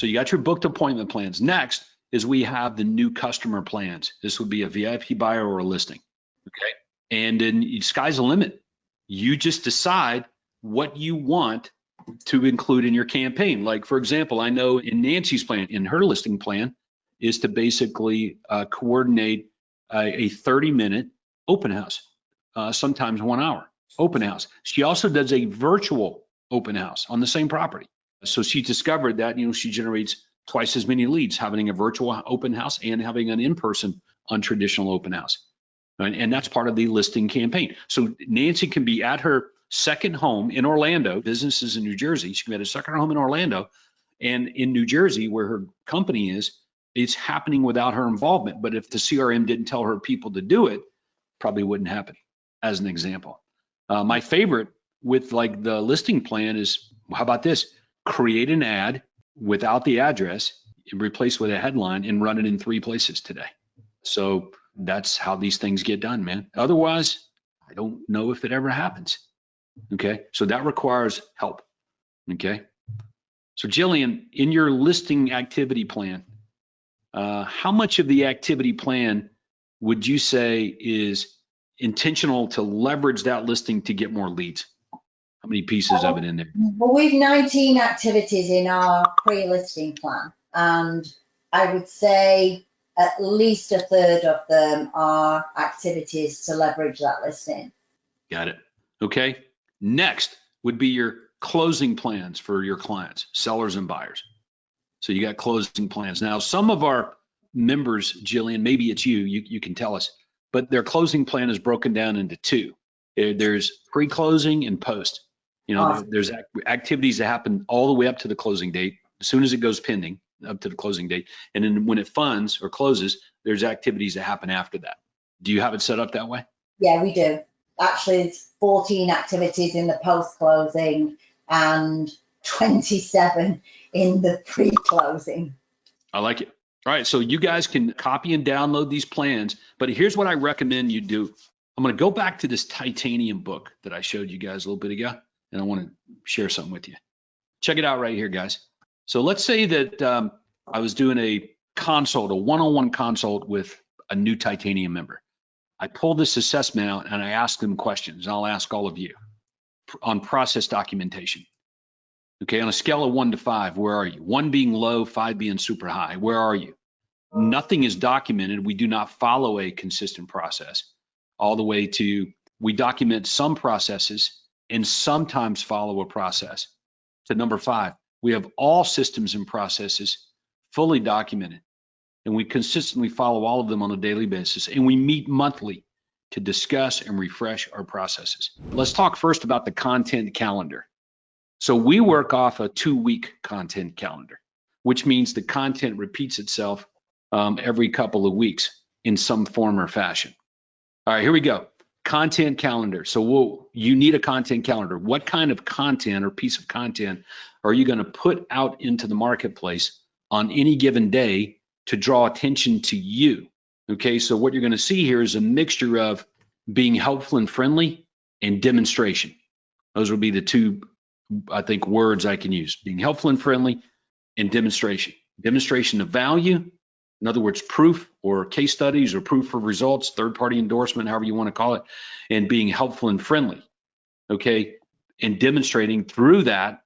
So you got your booked appointment plans. Next is we have the new customer plans. This would be a VIP buyer or a listing. Okay. And then sky's the limit. You just decide what you want to include in your campaign. Like, for example, I know in Nancy's plan, in her listing plan, is to basically coordinate a 30-minute open house, sometimes 1 hour open house. She also does a virtual open house on the same property. So she discovered that, she generates twice as many leads having a virtual open house and having an in-person untraditional open house. Right? And that's part of the listing campaign. So Nancy can be at her second home in Orlando, businesses in New Jersey. She can be at a second home in Orlando, and in New Jersey, where her company is, it's happening without her involvement. But if the CRM didn't tell her people to do it, probably wouldn't happen, as an example. My favorite with like the listing plan is, how about this? Create an ad without the address and replace with a headline and run it in 3 places today. So that's how these things get done, man. Otherwise, I don't know if it ever happens. Okay, so that requires help. Okay, so Jillian, in your listing activity plan, how much of the activity plan would you say is intentional to leverage that listing to get more leads? How many pieces of it in there? Well, we've 19 activities in our pre-listing plan, and I would say at least a third of them are activities to leverage that listing. Got it. Okay. Next would be your closing plans for your clients, sellers and buyers. So you got closing plans. Now, some of our members, Jillian, maybe it's you can tell us, but their closing plan is broken down into 2. There's pre-closing and post. There's activities that happen all the way up to the closing date, as soon as it goes pending, up to the closing date. And then when it funds or closes, there's activities that happen after that. Do you have it set up that way? Yeah, we do. Actually, it's 14 activities in the post-closing and 27 in the pre-closing. I like it. All right, so you guys can copy and download these plans, but here's what I recommend you do. I'm going to go back to this titanium book that I showed you guys a little bit ago, and I want to share something with you. Check it out right here, guys. So let's say that I was doing a consult, a one-on-one consult with a new titanium member. I pulled this assessment out and I asked them questions. I'll ask all of you on process documentation. Okay, on a scale of 1 to 5, where are you? 1 being low, 5 being super high. Where are you? Nothing is documented. We do not follow a consistent process. All the way to, we document some processes and sometimes follow a process. To number 5, we have all systems and processes fully documented, and we consistently follow all of them on a daily basis, and we meet monthly to discuss and refresh our processes. Let's talk first about the content calendar. So we work off a 2-week content calendar, which means the content repeats itself every couple of weeks in some form or fashion. All right, here we go. Content calendar. So you need a content calendar. What kind of content or piece of content are you going to put out into the marketplace on any given day to draw attention to you? Okay, so what you're going to see here is a mixture of being helpful and friendly and demonstration. Those will be the 2, I think, words I can use: being helpful and friendly and demonstration. Demonstration of value, in other words, proof or case studies or proof of results, third-party endorsement, however you want to call it, and being helpful and friendly, okay? And demonstrating through that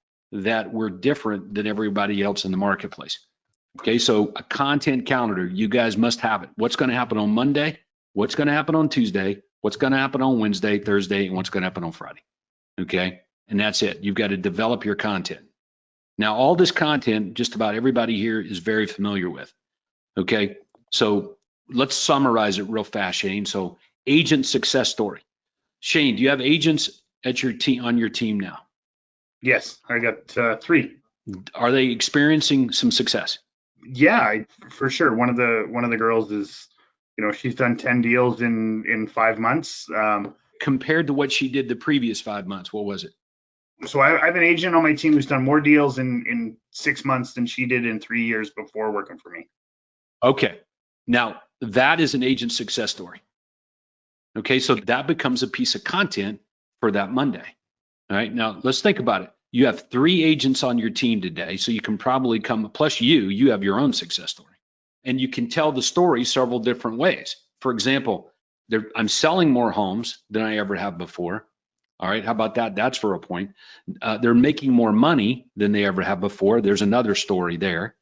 we're different than everybody else in the marketplace. Okay, so a content calendar, you guys must have it. What's going to happen on Monday? What's going to happen on Tuesday? What's going to happen on Wednesday, Thursday, and what's going to happen on Friday? Okay, and that's it. You've got to develop your content. Now, all this content, just about everybody here is very familiar with. Okay, so let's summarize it real fast, Shane. So, agent success story. Shane, do you have agents at your team on your team now? Yes, I got 3. Are they experiencing some success? Yeah, for sure. One of the girls is, she's done 10 deals in 5 months. Compared to what she did the previous 5 months, what was it? So I have an agent on my team who's done more deals in 6 months than she did in 3 years before working for me. Okay, now that is an agent success story. Okay, so that becomes a piece of content for that Monday. All right, now let's think about it. You have 3 agents on your team today, so you can probably come, plus you have your own success story. And you can tell the story several different ways. For example, I'm selling more homes than I ever have before. All right, how about that? That's for a point. They're making more money than they ever have before. There's another story there.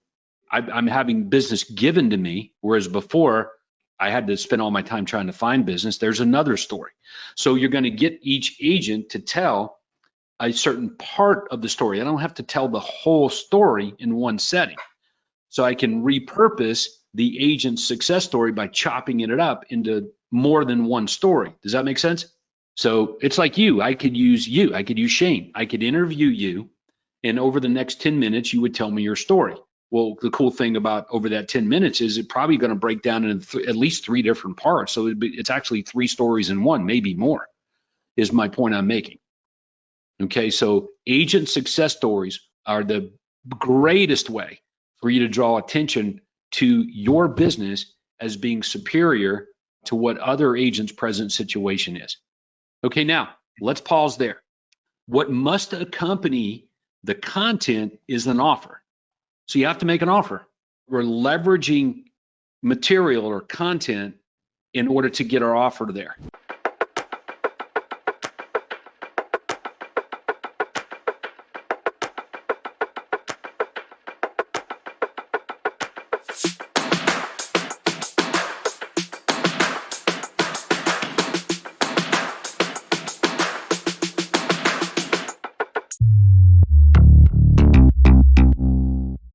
I'm having business given to me, whereas before I had to spend all my time trying to find business. There's another story. So you're going to get each agent to tell a certain part of the story. I don't have to tell the whole story in one setting. So I can repurpose the agent's success story by chopping it up into more than one story. Does that make sense? So it's like I could use Shane. I could interview you, and over the next 10 minutes, you would tell me your story. Well, the cool thing about over that 10 minutes is it's probably going to break down into at least 3 different parts. So it's actually 3 stories in one, maybe more, is my point I'm making. Okay, so agent success stories are the greatest way for you to draw attention to your business as being superior to what other agents' present situation is. Okay, now let's pause there. What must accompany the content is an offer. So you have to make an offer. We're leveraging material or content in order to get our offer there.